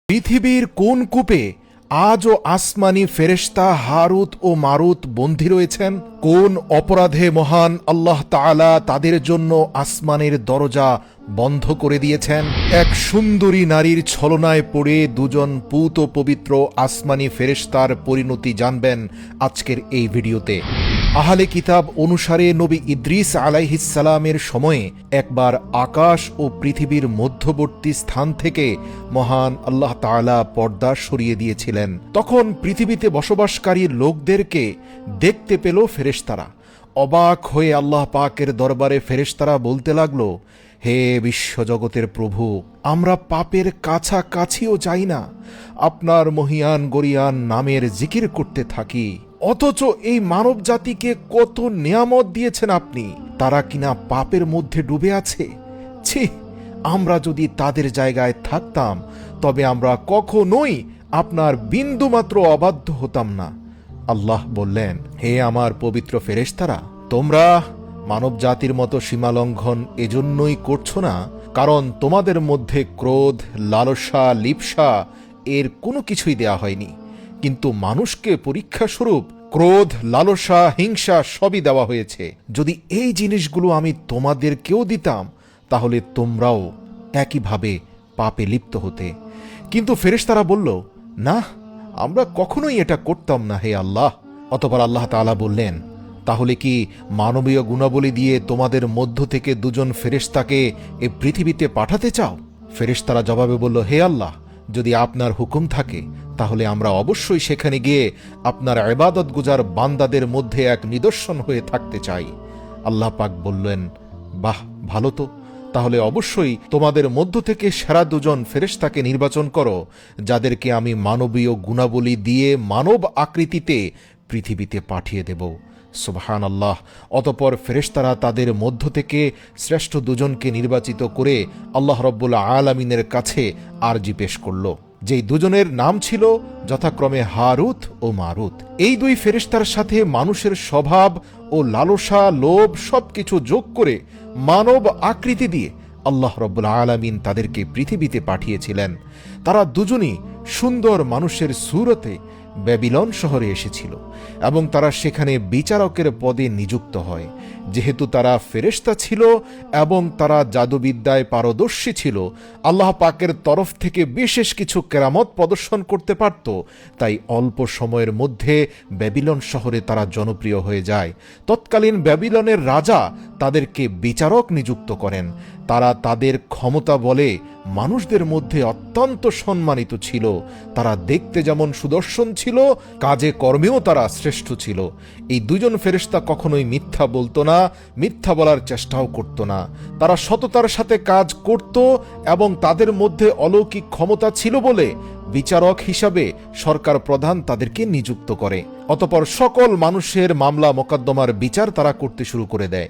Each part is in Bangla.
পৃথিবীর কোন কূপে আজও আসমানি ফেরেশতা হারুত ও মারুত বন্দী রয়েছেন? কোন অপরাধে মহান আল্লাহ তাআলা তাদের জন্য আসমানের দরজা বন্ধ করে দিয়েছেন? এক সুন্দরী নারীর ছলনায় পড়ে দুজন পূত পবিত্র আসমানি ফেরেশতার পরিণতি জানবেন আজকের এই ভিডিওতে। আহলে কিতাব অনুসারে নবী ইদ্রিস আলাইহিস সালামের সময়ে একবার আকাশ ও পৃথিবীর মধ্যবর্তী স্থান থেকে মহান আল্লাহ তাআলা পর্দা সরিয়ে দিয়েছিলেন। তখন পৃথিবীতে বসবাসকারী লোকদেরকে দেখতে পেল ফেরেশতারা। অবাক হয়ে আল্লাহ পাকের দরবারে ফেরেশতারা বলতে লাগলো, হে বিশ্বজগতের প্রভু, আমরা পাপের কাছাকাছিও যাই না, আপনার মহিয়ান গরিয়ান নামের জিকির করতে থাকি, অথচ এই মানব জাতিকে কত নিয়ামত দিয়েছেন আপনি, তারা কিনা পাপের মধ্যে ডুবে আছে। ছি, আমরা যদি তাদের জায়গায় থাকতাম তবে আমরা কখনোই আপনার বিন্দুমাত্র অবাধ্য হতাম না। আল্লাহ বললেন, হে আমার পবিত্র ফেরেশতারা, তোমরা মানব জাতির মতো সীমালঙ্ঘন এজন্যই করছো না কারণ তোমাদের মধ্যে ক্রোধ, লালসা, লিপ্সা এর কোনো কিছুই দেয়া হয়নি, কিন্তু মানুষকে পরীক্ষাস্বরূপ ক্রোধ, লালসা, হিংসা সবই দেওয়া হয়েছে। যদি এই জিনিসগুলো আমি তোমাদেরকেও দিতাম তাহলে তোমরাও একইভাবে পাপে লিপ্ত হতে। কিন্তু ফেরেশতারা বলল, না, আমরা কখনোই এটা করতাম না হে আল্লাহ। অতঃপর আল্লাহ তাআলা বললেন, তাহলে কি মানবীয় গুণাবলী দিয়ে তোমাদের মধ্য থেকে দুজন ফেরেশতাকে এ পৃথিবীতে পাঠাতে চাও? ফেরেশতারা জবাবে বলল, হে আল্লাহ, যদি আপনার হুকুম থাকে তাহলে আমরা অবশ্যই সেখানে গিয়ে আপনার ইবাদত গুজার বান্দাদের মধ্যে এক নিদর্শন হয়ে থাকতে চাই। আল্লাহ পাক বললেন, বাহ, ভালো তো, তাহলে অবশ্যই তোমাদের মধ্য থেকে সেরা দুজন ফেরেশতাকে নির্বাচন করো, যাদেরকে আমি মানবীয় গুণাবলী দিয়ে মানব আকৃতিতে পৃথিবীতে পাঠিয়ে দেব। সুবহানাল্লাহ। অতঃপর ফেরেশতারা তাদের মধ্য থেকে শ্রেষ্ঠ দুজনকে নির্বাচিত করে আল্লাহ রাব্বুল আলামিনের কাছে আরজি পেশ করল, যেই দুজনের নাম ছিল যথাক্রমে হারুত ও মারুত। এই দুই ফেরেশতার সাথে মানুষের স্বভাব ও লালসা, লোভ সবকিছু যোগ করে মানব আকৃতি দিয়ে আল্লাহ রাব্বুল আলামিন তাদেরকে পৃথিবীতে পাঠিয়েছিলেন। তারা দুজনই সুন্দর মানুষের সুরতে ব্যাবিলন শহরে এসেছিল এবং তারা সেখানে বিচারকের পদে নিযুক্ত হয়। যেহেতু তারা ফেরেশতা ছিল এবং তারা জাদুবিদ্যায় পারদর্শী ছিল, আল্লাহ পাকের তরফ থেকে বিশেষ কিছু কেরামত প্রদর্শন করতে পারত, তাই অল্প সময়ের মধ্যে ব্যাবিলন শহরে তারা জনপ্রিয় হয়ে যায়। তৎকালীন ব্যাবিলনের রাজা তাদেরকে বিচারক নিযুক্ত করেন। তারা তাদের ক্ষমতা বলে মানুষদের মধ্যে অত্যন্ত সম্মানিত ছিল। তারা দেখতে যেমন সুদর্শন ছিল, কাজে কর্মেও তারা শ্রেষ্ঠ ছিল। এই দুজন ফেরেশতা কখনোই মিথ্যা বলতো না, মিথ্যা বলার চেষ্টাও করত না। তারা সততার সাথে কাজ করত এবং তাদের মধ্যে অলৌকিক ক্ষমতা ছিল বলে বিচারক হিসাবে সরকার প্রধান তাদেরকে নিযুক্ত করে। অতঃপর সকল মানুষের মামলা মোকদ্দমার বিচার তারা করতে শুরু করে দেয়।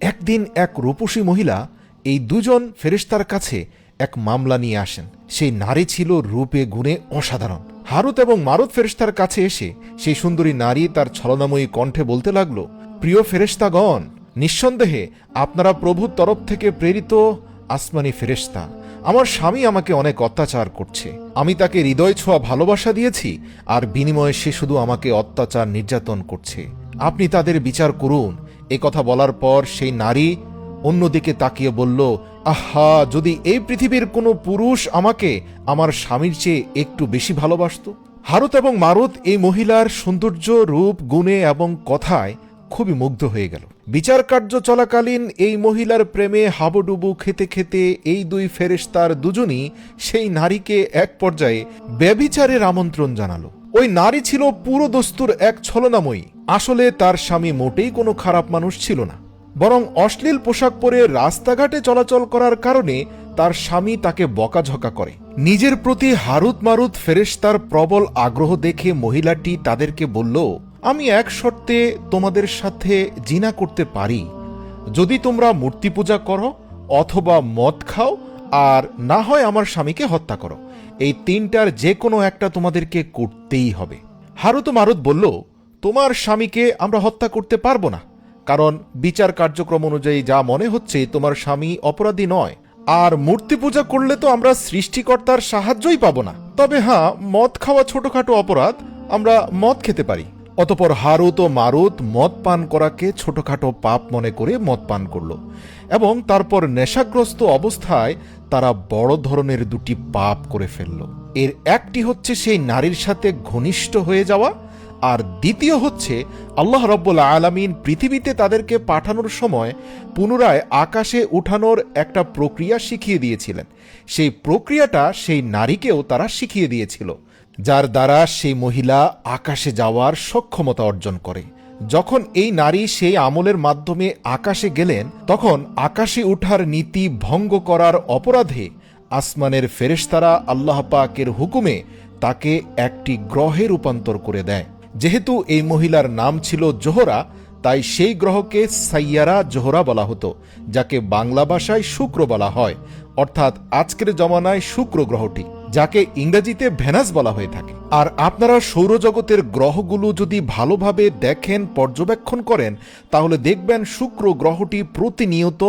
একদিন এক রূপসী মহিলা এই দুজন ফেরেশতার কাছে এক মামলা নিয়ে আসেন। সেই নারী ছিল রূপে গুণে অসাধারণ। হারুত এবং মারুত ফেরেশতার কাছে এসে সেই সুন্দরী নারী তার ছলনাময়ী কণ্ঠে বলতে লাগলো, প্রিয় ফেরেশতাগণ, নিঃসন্দেহে আপনারা প্রভুর তরফ থেকে প্রেরিত আসমানি ফেরেশতা। আমার স্বামী আমাকে অনেক অত্যাচার করছে। আমি তাকে হৃদয় ছোঁয়া ভালোবাসা দিয়েছি, আর বিনিময়ে সে শুধু আমাকে অত্যাচার নির্যাতন করছে। আপনি তাদের বিচার করুন। এ কথা বলার পর সেই নারী অন্যদিকে তাকিয়ে বলল, আহা, যদি এই পৃথিবীর কোনো পুরুষ আমাকে আমার স্বামীর চেয়ে একটু বেশি ভালোবাসত। হারুত এবং মারুত এই মহিলার সৌন্দর্য, রূপ, গুণে এবং কথায় খুবই মুগ্ধ হয়ে গেল। বিচার কার্য চলাকালীন এই মহিলার প্রেমে হাবুডুবু খেতে খেতে এই দুই ফেরেশতার দুজনই সেই নারীকে এক পর্যায়ে ব্যভিচারের আমন্ত্রণ জানালো। ওই নারী ছিল পুরো দস্তুর এক ছলনাময়ী। আসলে তার স্বামী মোটেই কোনো খারাপ মানুষ ছিল না, বরং অশ্লীল পোশাক পরে রাস্তাঘাটে চলাচল করার কারণে তার স্বামী তাকে বকাঝকা করে। নিজের প্রতি হারুত মারুত ফেরেশতার প্রবল আগ্রহ দেখে মহিলাটি তাদেরকে বলল, আমি এক শর্তে তোমাদের সাথে জিনা করতে পারি, যদি তোমরা মূর্তি পূজা করো অথবা মদ খাও আর না হয় আমার স্বামীকে হত্যা করো। এই তিনটার যে কোনো একটা তোমাদেরকে করতেই হবে। হারুত মারুত বলল, তোমার স্বামীকে আমরা হত্যা করতে পারবো না, কারণ বিচার কার্যক্রম অনুযায়ী যা মনে হচ্ছে তোমার স্বামী অপরাধী নয়। আর মূর্তি পূজা করলে তো আমরা সৃষ্টিকর্তার সাহায্যই পাবো না। তবে হ্যাঁ, মদ খাওয়া ছোটখাটো অপরাধ, আমরা মদ খেতে পারি। অতপর হারুত ও মারুত মদ পান করাকে ছোটখাটো পাপ মনে করে মদ পান করল এবং তারপর নেশাগ্রস্ত অবস্থায় তারা বড় ধরনের দুটি পাপ করে ফেলল। এর একটি হচ্ছে সেই নারীর সাথে ঘনিষ্ঠ হয়ে যাওয়া, আর দ্বিতীয় হচ্ছে আল্লাহ রাব্বুল আলামিন পৃথিবীতে তাদেরকে পাঠানোর সময় পুনরায় আকাশে উঠানোর একটা প্রক্রিয়া শিখিয়ে দিয়েছিলেন। সেই প্রক্রিয়াটা সেই নারীকেও তারা শিখিয়ে দিয়েছিল, যার দ্বারা সেই মহিলা আকাশে যাওয়ার সক্ষমতা অর্জন করে। যখন এই নারী সেই আমলের মাধ্যমে আকাশে গেলেন, তখন আকাশে উঠার নীতি ভঙ্গ করার অপরাধে আসমানের ফেরেশতারা আল্লাহ পাকের হুকুমে তাকে একটি গ্রহে রূপান্তর করে দেয়। যেহেতু এই মহিলার নাম ছিল জোহরা, তাই সেই গ্রহকে সাইয়ারা জোহরা বলা হতো, যাকে বাংলা ভাষায় শুক্র বলা হয়, অর্থাৎ আজকের জমানায় শুক্র গ্রহটি, যাকে ইংরেজিতে ভেনাস বলা হয়ে থাকে। আর আপনারা সৌরজগতের গ্রহগুলো যদি ভালোভাবে দেখেন, পর্যবেক্ষণ করেন, তাহলে দেখবেন শুক্র গ্রহটি প্রতিনিয়ত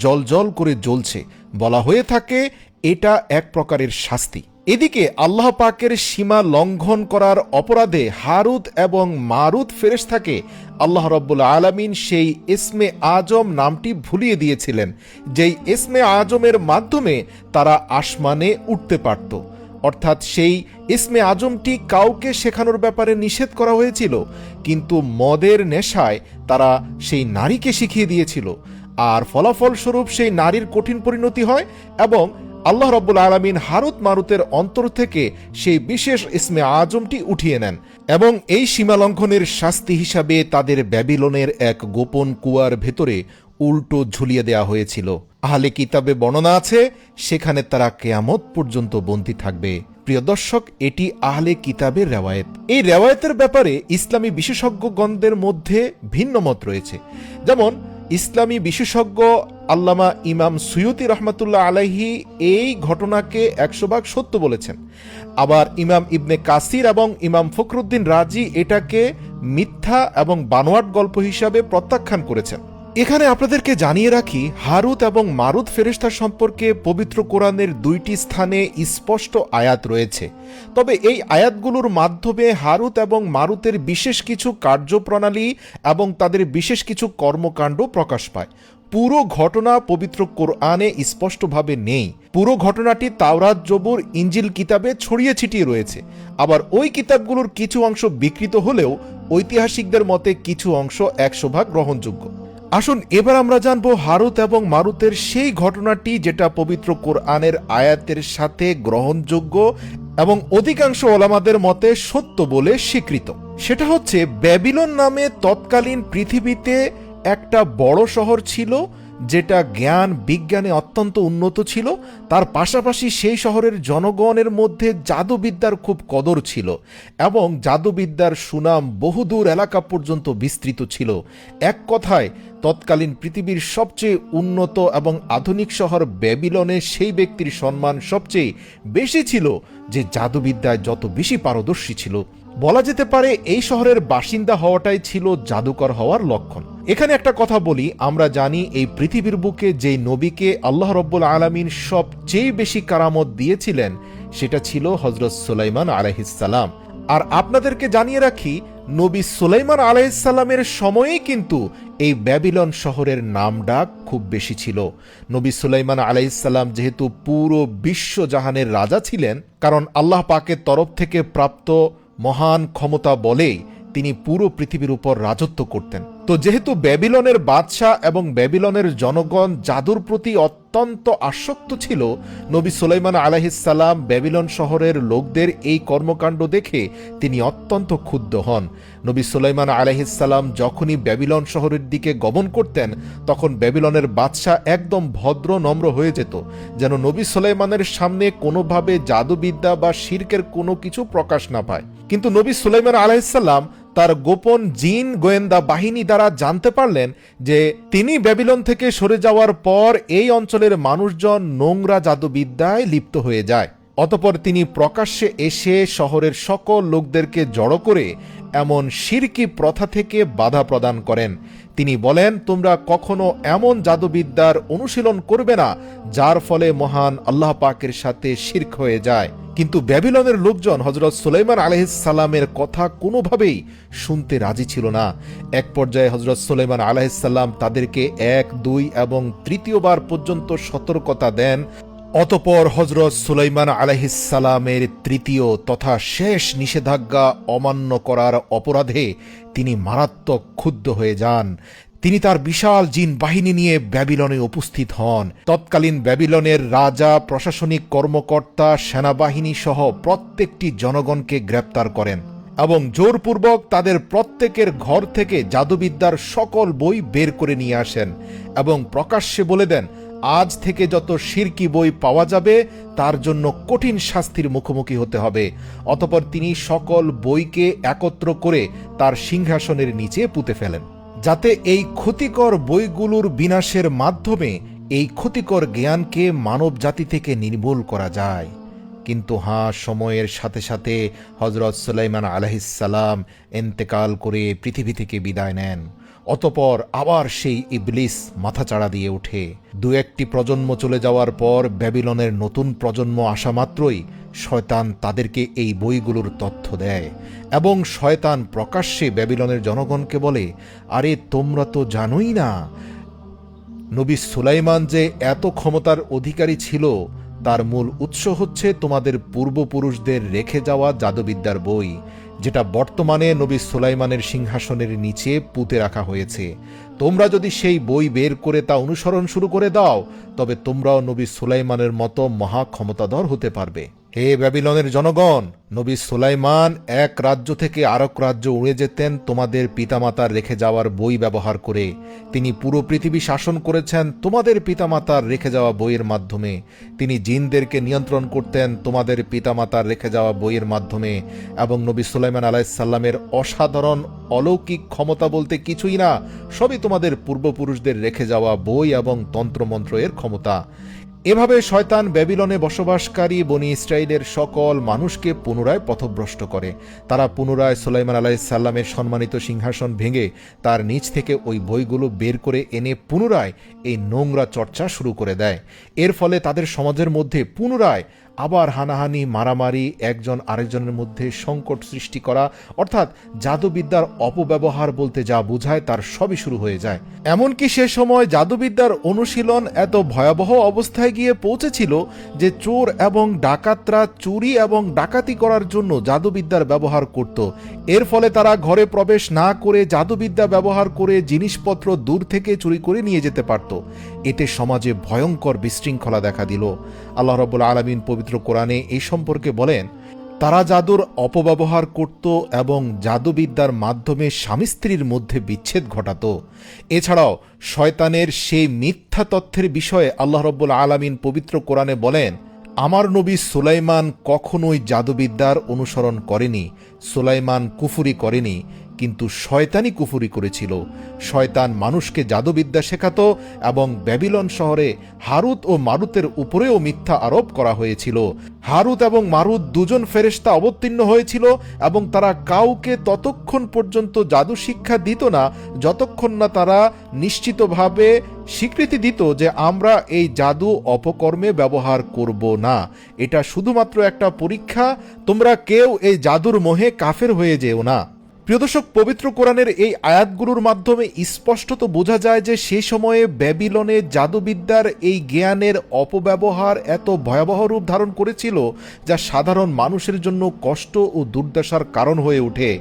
জ্বলজ্বল করে জ্বলছে। বলা হয়ে থাকে এটা এক প্রকারের শাস্তি। এদিকে আল্লাহ পাকের সীমা লঙ্ঘন করার অপরাধে হারুত এবং মারুত ফেরেশতাকে আল্লাহ রাব্বুল আলামিন সেই ইসমে আজম নামটি ভুলিয়ে দিয়েছিলেন, যেই ইসমে আজমের মাধ্যমে তারা আসমানে উঠতে পারত। অর্থাৎ সেই ইসমে আজমটি কাউকে শেখানোর ব্যাপারে নিষেধ করা হয়েছিল, কিন্তু মদের নেশায় তারা সেই নারীকে শিখিয়ে দিয়েছিল, আর ফলাফলস্বরূপ সেই নারীর কঠিন পরিণতি হয় এবং আল্লাহ রাব্বুল আলামিন হারুত মারুতের অন্তর থেকে সেই বিশেষ ইসমে আজমটি উঠিয়ে নেন এবং এই সীমালঙ্ঘনের শাস্তি হিসাবে তাদের ব্যাবিলনের এক গোপন কুয়ার ভেতরে উল্টো ঝুলিয়ে দেয়া হয়েছিল। আহলে কিতাবে বর্ণনা আছে সেখানে তারা কিয়ামত পর্যন্ত বন্দী থাকবে। প্রিয় দর্শক, এটি আহলে কিতাবের রেওয়ায়েত। এই রেওয়ায়েতের ব্যাপারে ইসলামী বিশেষজ্ঞগণদের মধ্যে ভিন্ন মত রয়েছে। যেমন ইসলামী বিশেষজ্ঞ আল্লামা ইমাম সুয়ুতি রহমাতুল্লাহ আলাইহি এই ঘটনাকে 100% সত্য বলেছেন। আবার ইমাম ইবনে কাসির এবং ইমাম ফখরুদ্দিন রাজি এটাকে মিথ্যা এবং বানোয়াট গল্প হিসাবে প্রত্যাখ্যান করেছেন। এখানে আপনাদেরকে জানিয়ে রাখি, হারুত এবং মারুত ফেরেশতা সম্পর্কে পবিত্র কোরআনের 2টি স্থানে স্পষ্ট আয়াত রয়েছে। তবে এই আয়াতগুলোর মাধ্যমে হারুত এবং মারুতের বিশেষ কিছু কার্যপ্রণালী এবং তাদের বিশেষ কিছু কর্মকাণ্ড প্রকাশ পায়। পুরো ঘটনা পবিত্র কোরআনে স্পষ্টভাবে নেই। পুরো ঘটনাটি তাওরাত, জবুর, ইঞ্জিল কিতাবে ছড়িয়ে ছিটিয়ে রয়েছে। আবার ওই কিতাবগুলোর কিছু অংশ বিকৃত হলেও ঐতিহাসিকদের মতে কিছু অংশ 100% গ্রহণযোগ্য। আসুন এবার আমরা জানব হারুত এবং মারুতের সেই ঘটনাটি যেটা পবিত্র কোরআনের আয়াতের সাথে গ্রহণযোগ্য এবং অধিকাংশ ওলামাদের মতে সত্য বলে স্বীকৃত। সেটা হচ্ছে ব্যাবিলন নামে তৎকালীন পৃথিবীতে একটা বড় শহর ছিল, যেটা জ্ঞান বিজ্ঞানে অত্যন্ত উন্নত ছিল। তার পাশাপাশি সেই শহরের জনগণের মধ্যে জাদুবিদ্যার খুব কদর ছিল এবং জাদুবিদ্যার সুনাম বহুদূর এলাকা পর্যন্ত বিস্তৃত ছিল। এক কথায় তৎকালীন পৃথিবীর সবচেয়ে উন্নত এবং আধুনিক শহর ব্যাবিলনে সেই ব্যক্তির সম্মান সবচেয়ে বেশি ছিল যে জাদুবিদ্যায় যত বেশি পারদর্শী ছিল। বলা যেতে পারে এই শহরের বাসিন্দা হওয়াটাই ছিল জাদুকর হওয়ার লক্ষণ। এখানে একটা কথা বলি, আমরা জানি এই পৃথিবীর বুকে যেই নবীকে আল্লাহ রাব্বুল আলামিন সবচেয়ে বেশি কারামত দিয়েছিলেন সেটা ছিল হযরত সুলাইমান আলাইহিস সালাম। আর আপনাদেরকে জানিয়ে রাখি, নবী সুলাইমান আলাইহিস সালামের সময়েই কিন্তু এই ব্যাবিলন শহরের নামডাক খুব বেশি ছিল। নবী সুলাইমান আলাইহিস সালাম যেহেতু পুরো বিশ্বজাহানের রাজা ছিলেন, কারণ আল্লাহ পাকের তরফ থেকে প্রাপ্ত মহান ক্ষমতা বলেই তিনি পুরো পৃথিবীর উপর রাজত্ব করতেন। তো যেহেতু ব্যাবিলনের বাদশাহ এবং ব্যাবিলনের জনগণ জাদুর প্রতি অত্যন্ত আসক্ত ছিল, নবী সুলাইমান আলাইহিস সালাম ব্যাবিলন শহরের লোকদের এই কর্মকাণ্ড দেখে তিনি অত্যন্ত ক্ষুব্ধ হন। নবী সুলাইমান আলাইহিস সালাম যখনই ব্যাবিলন শহরের দিকে গমন করতেন, তখন ব্যাবিলনের বাদশাহ একদম ভদ্র নম্র হয়ে যেত, যেন নবী সুলাইমানের সামনে কোনোভাবে জাদুবিদ্যা বা শিরকের কোনো কিছু প্রকাশ না পায়। কিন্তু নবী সুলাইমান আলাইহিস সালাম তার গোপন জিন গোয়েন্দা বাহিনী দ্বারা জানতে পারলেন যে তিনি ব্যাবিলন থেকে সরে যাওয়ার পর এই অঞ্চলের মানুষজন নোংরা জাদুবিদ্যায় লিপ্ত হয়ে যায়। অতঃপর তিনি প্রকাশ্যে এসে শহরের সকল লোকদেরকে জড়ো করে এমন শিরকি প্রথা থেকে বাধা প্রদান করেন। তিনি বলেন, তোমরা কখনো এমন জাদুবিদ্যার অনুশীলন করবে না যার ফলে মহান আল্লাহ পাকের সাথে শিরক হয়ে যায়। কিন্তু ব্যাবিলনের লোকজন হযরত সুলাইমান আলাইহিস সালামের কথা কোনোভাবেই শুনতে রাজি ছিল না। এক পর্যায়ে হযরত সুলাইমান আলাইহিস সালাম তাদেরকে 1, 2 এবং তৃতীয়বার পর্যন্ত সতর্কতা দেন। অতঃপর হযরত সুলাইমান আলাইহিস সালামের তৃতীয় তথা শেষ নিষেধাজ্ঞা অমান্য করার অপরাধে তিনি মারাত্মক ক্ষুব্ধ হয়ে যান। তিনি তার বিশাল জিন বাহিনী নিয়ে ব্যাবিলনে উপস্থিত হন। তৎকালীন ব্যাবিলনের রাজা, প্রশাসনিক কর্মকর্তা, সেনাবাহিনী সহ প্রত্যেকটি জনগণকে গ্রেপ্তার করেন এবং জোরপূর্বক তাদের প্রত্যেকের ঘর থেকে জাদুবিদ্যার সকল বই বের করে নিয়ে আসেন এবং প্রকাশ্যে বলে দেন, আজ থেকে যত শিরকি বই পাওয়া যাবে তার জন্য কঠিন শাস্তির মুখোমুখি হতে হবে। অতঃপর তিনি সকল বইকে একত্র করে তার সিংহাসনের নিচে পুঁতে ফেলেন, যাতে এই ক্ষতিকর বইগুলোর বিনাশের মাধ্যমে এই ক্ষতিকর জ্ঞানকে মানব জাতি থেকে নির্মূল করা যায়। কিন্তু সময়ের সাথে সাথে হযরত সুলাইমান আলাইহিস সালাম ইন্তেকাল করে পৃথিবী থেকে বিদায় নেন। অতঃপর আবার সেই ইবলিস মাথাচাড়া দিয়ে ওঠে। 2-1টি প্রজন্ম চলে যাওয়ার পর ব্যাবিলনের নতুন প্রজন্ম আসা মাত্রই শয়তান তাদেরকে এই বইগুলোর তথ্য দেয় এবং শয়তান প্রকাশ্যে ব্যাবিলনের জনগণকে বলে, আরে তোমরা তো জানোই না নবী সুলাইমান যে এত ক্ষমতার অধিকারী ছিল তার মূল উৎস হচ্ছে তোমাদের পূর্বপুরুষদের রেখে যাওয়া জাদুবিদ্যার বই, যেটা বর্তমানে নবী সুলাইমানের সিংহাসনের নিচে পুঁতে রাখা হয়েছে। তোমরা যদি সেই বই বের করে তা অনুসরণ শুরু করে দাও তবে তোমরাও নবী সুলাইমানের মতো মহা ক্ষমতাধর হতে পারবে। হে ব্যাবিলনের জনগণ, নবী সুলাইমান এক রাজ্য থেকে আরেক রাজ্য উড়ে যেতেন তোমাদের পিতামাতার রেখে যাওয়ার বই ব্যবহার করে। তিনি পুরো পৃথিবী শাসন করেছেন তোমাদের পিতামাতার রেখে যাওয়া বইয়ের মাধ্যমে। তিনি জিনদেরকে নিয়ন্ত্রণ করতেন তোমাদের পিতামাতার রেখে যাওয়া বইয়ের মাধ্যমে। এবং নবী সুলাইমান আলাইহিস সালামের অসাধারণ অলৌকিক ক্ষমতা বলতে কিছুই না, সবই তোমাদের পূর্বপুরুষদের রেখে যাওয়া বই এবং তন্ত্রমন্ত্র এর ক্ষমতা। এভাবে শয়তান ব্যাবিলনে বসবাসকারী বনি ইসরায়েলের সকল মানুষকে পুনরায় পথভ্রষ্ট করে। তারা পুনরায় সুলাইমান আলাইহিস সালামের সম্মানিত সিংহাসন ভেঙে তার নিচ থেকে ওই বইগুলো বের করে এনে পুনরায় এই নোংরা চর্চা শুরু করে দেয়। এর ফলে তাদের সমাজের মধ্যে পুনরায় আবার হানাহানি, মারামারি, একজন আরেকজনের মধ্যে সংকট সৃষ্টি করা, অর্থাৎ জাদুবিদ্যার অপব্যবহার বলতে যা বোঝায় তার সবই শুরু হয়ে যায়। এমনকি সে সময় জাদুবিদ্যার অনুশীলন এত ভয়াবহ অবস্থায় গিয়ে পৌঁছেছিল যে চোর এবং ডাকাতরা চুরি এবং ডাকাতি করার জন্য জাদুবিদ্যার ব্যবহার করত। এর ফলে তারা ঘরে প্রবেশ না করে জাদুবিদ্যা ব্যবহার করে জিনিসপত্র দূর থেকে চুরি করে নিয়ে যেতে পারত। এতে সমাজে ভয়ঙ্কর বিশৃঙ্খলা দেখা দিল। আল্লাহ রাব্বুল আলামিন পবিত্র কোরআনে এই সম্পর্কে বলেন, তারা জাদুর অপব্যবহার করত এবং জাদুবিদ্যার মাধ্যমে স্বামী স্ত্রীর মধ্যে বিচ্ছেদ ঘটাত। এছাড়াও শয়তানের সেই মিথ্যা তথ্যের বিষয়ে আল্লাহ রাব্বুল আলামিন পবিত্র কোরআনে বলেন, আমার নবী সুলাইমান কখনোই জাদুবিদ্যার অনুসরণ করেনি, সুলাইমান কুফরি করেনি, কিন্তু শয়তানি কুফরি করেছিল। শয়তান মানুষকে জাদুবিদ্যা শেখাতো এবং ব্যাবিলন শহরে হারুত ও মারুতের উপরেও মিথ্যা আরোপ করা হয়েছিল। হারুত এবং মারুত দুজন ফেরেশতা অবতীর্ণ হয়েছিল এবং তারা কাউকে ততক্ষণ পর্যন্ত জাদু শিক্ষা দিত না যতক্ষণ না তারা নিশ্চিতভাবে স্বীকৃতি দিত যে আমরা এই জাদু অপকর্মে ব্যবহার করব না, এটা শুধুমাত্র একটা পরীক্ষা, তোমরা কেউ এই জাদুর মোহে কাফের হয়ে যেও না। প্রিয় দর্শক, পবিত্র কোরআনের এই আয়াতগুলোর মাধ্যমে স্পষ্টত বোঝা যায় যে সে সময়ে ব্যাবিলনে জাদুবিদ্যার এই জ্ঞানের অপব্যবহার এত ভয়াবহ রূপ ধারণ করেছিল যা সাধারণ মানুষের জন্য কষ্ট ও দুর্দশার কারণ হয়ে ওঠে।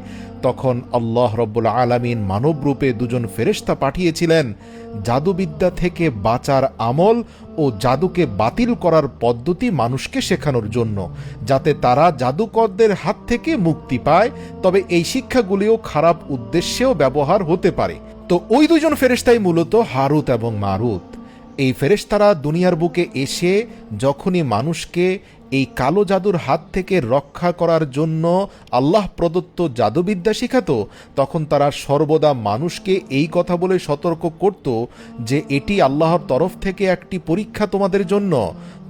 তখন আল্লাহ রাব্বুল আলামিন মানব রূপে দুজন ফেরেশতা পাঠিয়েছিলেন জাদুবিদ্যা থেকে বাঁচার আমল ও জাদুকে বাতিল করার পদ্ধতি মানুষকে শেখানোর জন্য, যাতে তারা জাদুকরদের হাত থেকে মুক্তি পায়, তবে এই শিক্ষাগুলিও খারাপ উদ্দেশ্যেও ব্যবহার হতে পারে। তো ওই দুজন ফেরেশতাই মূলত হারুত এবং মারুত। এই ফেরেশতারা দুনিয়ার বুকে এসে যখনই মানুষকে এই কালো জাদুর হাত থেকে রক্ষা করার জন্য আল্লাহ প্রদত্ত জাদুবিদ্যা শেখাতো, তখন তারা সর্বদা মানুষকে এই কথা বলে সতর্ক করত যে এটি আল্লাহর তরফ থেকে একটি পরীক্ষা তোমাদের জন্য।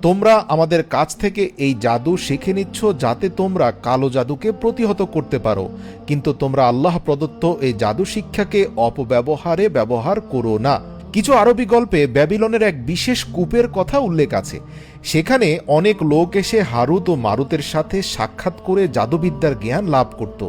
তোমরা আমাদের কাছ থেকে এই জাদু শিখে নিচ্ছ যাতে তোমরা কালো জাদুকে প্রতিহত করতে পারো, কিন্তু তোমরা আল্লাহ প্রদত্ত এই জাদু শিক্ষাকে অপব্যবহারে ব্যবহার করো না। কিছু আরবি গল্পে ব্যাবিলনের এক বিশেষ কূপের কথা উল্লেখ আছে। সেখানে অনেক লোক এসে হারুত ও মারুতের সাথে সাক্ষাৎ করে জাদুবিদ্যার জ্ঞান লাভ করত।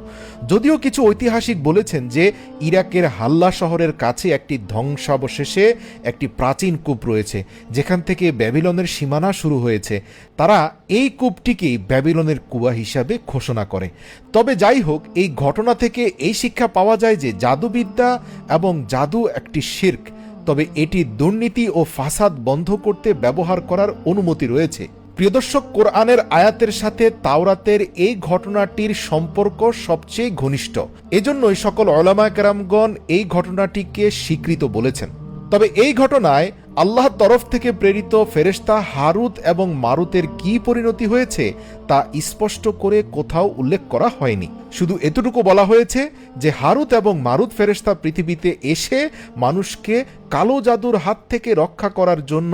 যদিও কিছু ঐতিহাসিক বলেছেন যে ইরাকের হাল্লা শহরের কাছে একটি ধ্বংসাবশেষে একটি প্রাচীন কূপ রয়েছে, যেখান থেকে ব্যাবিলনের সীমানা শুরু হয়েছে। তারা এই কূপটিকেই ব্যাবিলনের কুয়া হিসাবে ঘোষণা করে। তবে যাই হোক, এই ঘটনা থেকে এই শিক্ষা পাওয়া যায় যে জাদুবিদ্যা এবং জাদু একটি শিরক, তবে এটি দুর্নীতি ও ফাসাদ বন্ধ করতে ব্যবহার করার অনুমতি রয়েছে। প্রিয় দর্শক, কোরআনের আয়াতের সাথে তাওরাতের এই ঘটনাটির সম্পর্ক সবচেয়ে ঘনিষ্ঠ। এজন্যই সকল উলামায়ে কেরামগণ এই ঘটনাটিকে স্বীকৃত বলেছেন। তবে এই ঘটনায় আল্লাহর তরফ থেকে প্রেরিত ফেরেশতা হারুত এবং মারুতের কি পরিণতি হয়েছে তা স্পষ্ট করে কোথাও উল্লেখ করা হয়নি। শুধু এতটুকু বলা হয়েছে যে হারুত এবং মারুত ফেরেশতা পৃথিবীতে এসে মানুষকে কালো জাদুর হাত থেকে রক্ষা করার জন্য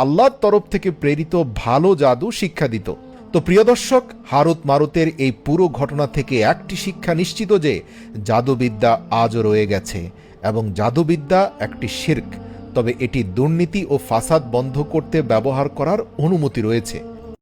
আল্লাহর তরফ থেকে প্রেরিত ভালো জাদু শিক্ষা দিত। তো প্রিয় দর্শক, হারুত মারুতের এই পুরো ঘটনা থেকে একটি শিক্ষা নিশ্চিত যে জাদুবিদ্যা আজও রয়ে গেছে এবং জাদুবিদ্যা একটি শিরক, তবে এটি দুর্নীতি ও ফাসাদ বন্ধ করতে ব্যবহার করার অনুমতি রয়েছে।